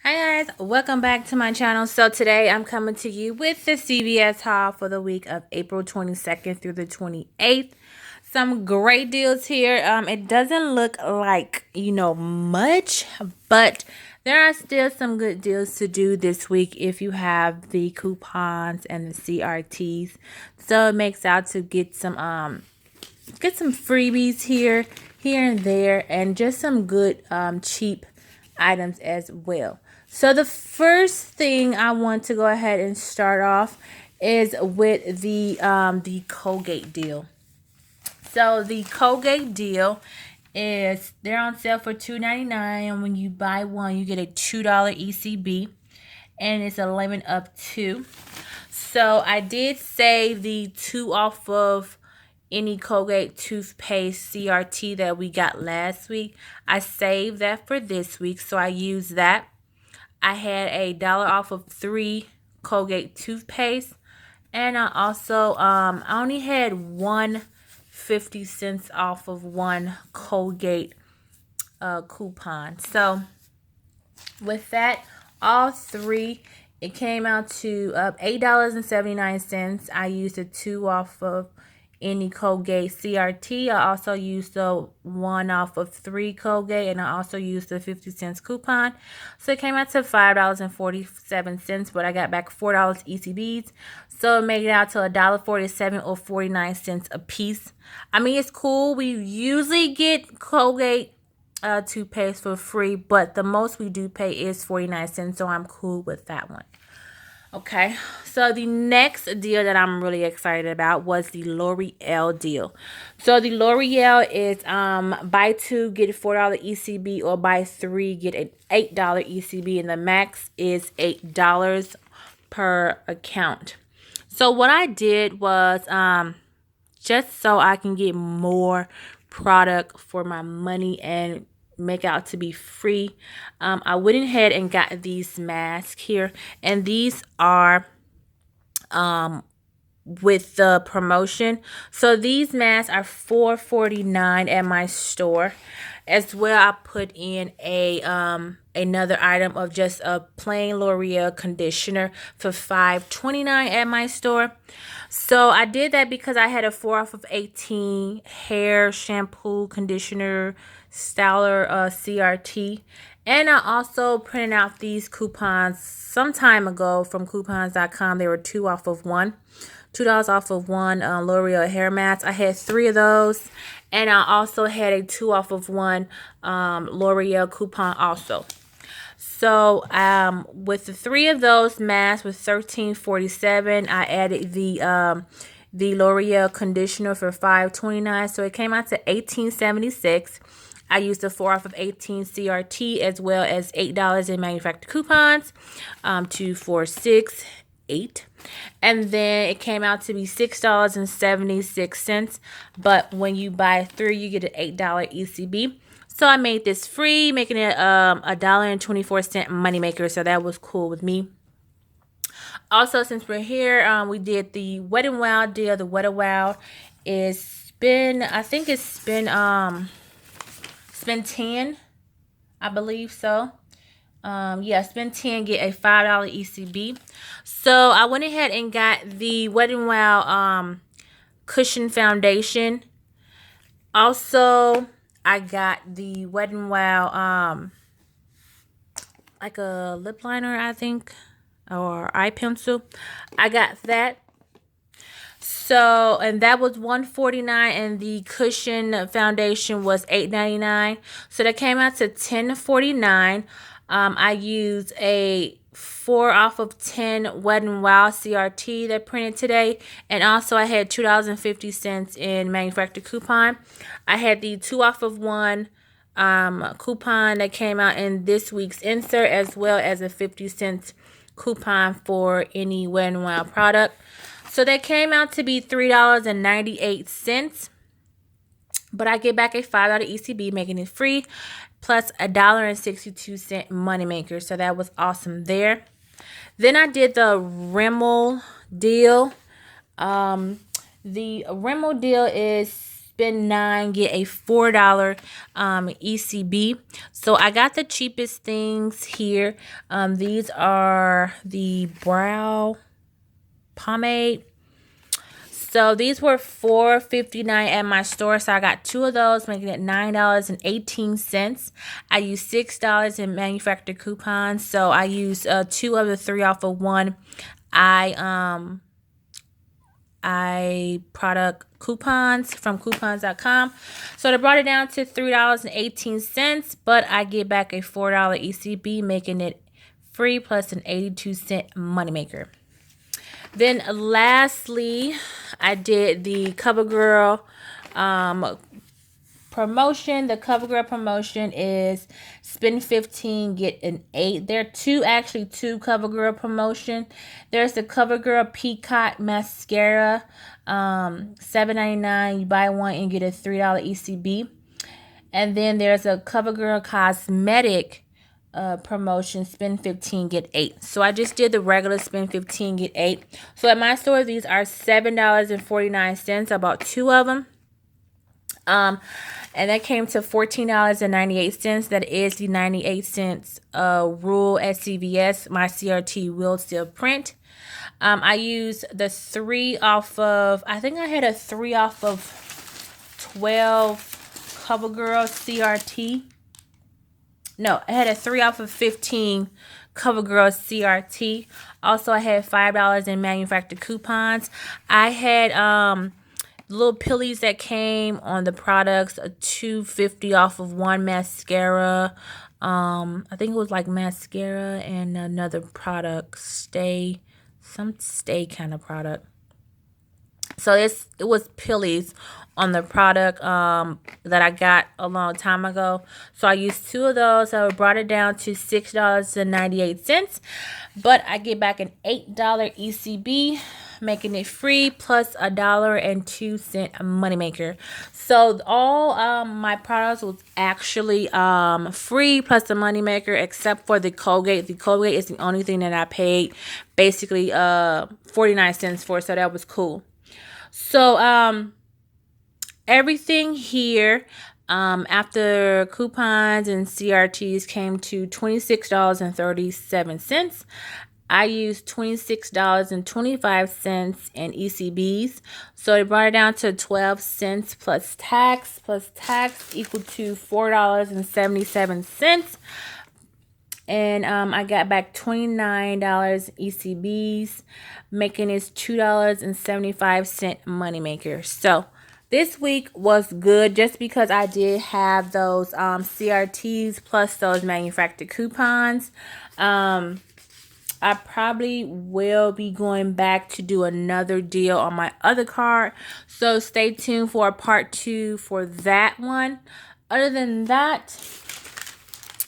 Hi guys, welcome back to my channel. So today I'm coming to you with the CVS haul for the week of April 22nd through the 28th. Some great deals here. It doesn't look like, much, but there are still some good deals to do this week if you have the coupons and the CRTs. So it makes out to get some freebies here and there, and just some good cheap items as well. So the first thing I want to go ahead and start off is with the Colgate deal. So the Colgate deal is they're on sale for $2.99, and when you buy one you get a $2 ECB, and it's a limit of 2. So I did save the 2 off of any Colgate toothpaste CRT that we got last week. I saved that for this week, so I used that. I had a dollar off of 3 Colgate toothpaste, and I also I only had 1.50 off of 1 Colgate coupon. So with that, all 3, it came out to $8.79. I used the 2 off of any Colgate CRT. I also used the 1 off of 3 Colgate, and I also used the 50 cents coupon. So it came out to $5.47, but I got back $4 ECBs. So it made it out to $1.47 or 49 cents a piece. I mean, it's cool. We usually get Colgate toothpaste for free, but the most we do pay is 49 cents, so I'm cool with that one. Okay, so the next deal that I'm really excited about was the L'Oreal deal. So the L'Oreal is buy 2 get a $4 ECB, or buy 3 get an $8 ECB, and the max is $8 per account. So what I did was just so I can get more product for my money and make out to be free, I went ahead and got these masks here, and these are with the promotion. So these masks are $4.49 at my store. As well, I put in a another item of just a plain L'Oreal conditioner for $5.29 at my store. So I did that because I had a 4 off of 18 hair shampoo conditioner styler CRT. And I also printed out these coupons some time ago from coupons.com. They were 2 off of 1. $2 off of 1 L'Oreal hair mask. I had 3 of those. And I also had a 2 off of 1 L'Oreal coupon also. So with the 3 of those masks with $13.47, I added the L'Oreal conditioner for $5.29. So it came out to $18.76. I used the 4 off of 18 CRT, as well as $8 in manufacturer coupons, 2, 4, 6, 8. And then it came out to be $6.76. But when you buy 3, you get an $8 ECB. So I made this free, making it $1.24 moneymaker. So that was cool with me. Also, since we're here, we did the Wet n Wild deal. The Wet n Wild is I think it's been 10, I believe so. Yeah, spend 10, get a $5 ECB. So I went ahead and got the Wet n Wild cushion foundation. Also, I got the Wet n Wild like a lip liner, I think, or eye pencil. I got that. So, and that was $1.49, and the cushion foundation was $8.99. So that came out to $10.49. I used a 4 off of 10 Wet n Wild CRT that printed today, and also I had $2.50 in manufacturer coupon. I had the 2 off of 1 coupon that came out in this week's insert, as well as a 50-cent coupon for any Wet n Wild product. So that came out to be $3.98, but I get back a $5 ECB, making it free, plus $1.62 moneymaker. So that was awesome there. Then I did the Rimmel deal. The Rimmel deal is spend $9, get a $4 ECB. So I got the cheapest things here. These are the brow pomade. So these were $4.59 at my store. So I got 2 of those, making it $9.18. I used $6 in manufacturer coupons. So I used 2 of the 3 off of 1 I product coupons from coupons.com. So they brought it down to $3.18, but I get back a $4 ECB, making it free plus an 82-cent moneymaker. Then lastly, I did the CoverGirl promotion. The CoverGirl promotion is spend 15, get an 8. There are two CoverGirl promotion. There's the CoverGirl Peacock Mascara, $7.99. You buy one and get a $3 ECB. And then there's a CoverGirl Cosmetic promotion, spend 15, get 8. So I just did the regular spend 15, get 8. So at my store, these are $7.49. I bought 2 of them. And that came to $14.98. That is the 98 cents rule at CVS. My CRT will still print. I used the 3 off of, I think I had a 3 off of 12 CoverGirl CRT. No, I had a 3 off of 15 CoverGirl CRT. Also, I had $5 in manufacturer coupons. I had little pillies that came on the products, a $2.50 off of 1 mascara. I think it was like mascara and another product, some stay kind of product. So it was pillies on the product that I got a long time ago. So I used 2 of those. So I brought it down to $6.98. But I get back an $8 ECB, making it free plus a $1.02 moneymaker. So all my products was actually free plus the moneymaker, except for the Colgate. The Colgate is the only thing that I paid basically 49 cents for. So that was cool. So everything here after coupons and CRTs came to $26.37. I used $26.25 in ECBs. So it brought it down to 12 cents plus tax equal to $4.77. And I got back $29 ECBs, making it $2.75 moneymaker. So this week was good just because I did have those CRTs plus those manufacturer coupons. I probably will be going back to do another deal on my other card. So stay tuned for a part 2 for that one. Other than that,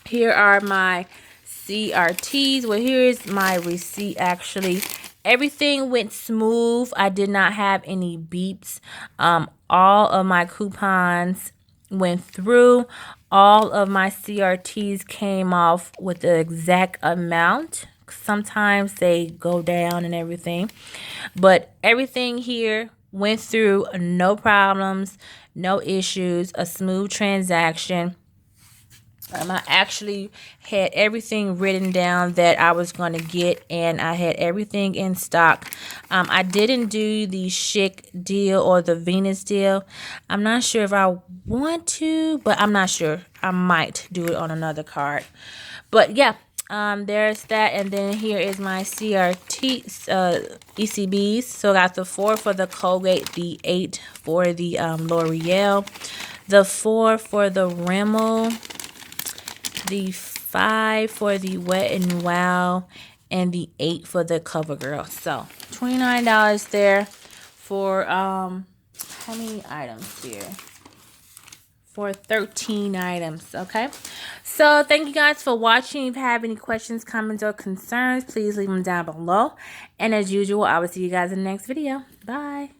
here are my CRTs. Well, here's my receipt actually. Everything went smooth. I did not have any beeps. All of my coupons went through. All of my CRTs came off with the exact amount. Sometimes they go down and everything. But everything here went through, no problems, no issues, a smooth transaction. I actually had everything written down that I was going to get, and I had everything in stock. I didn't do the Chic deal or the Venus deal. I'm not sure if I want to, but I'm not sure. I might do it on another card. But yeah, there's that. And then here is my CRT ECBs. So I got the 4 for the Colgate, the 8 for the L'Oreal, the 4 for the Rimmel, the 5 for the Wet n Wild, and the 8 for the CoverGirl. So $29 there for how many items here? For 13 items. Okay, so thank you guys for watching. If you have any questions, comments, or concerns, please leave them down below. And as usual, I will see you guys in the next video. Bye.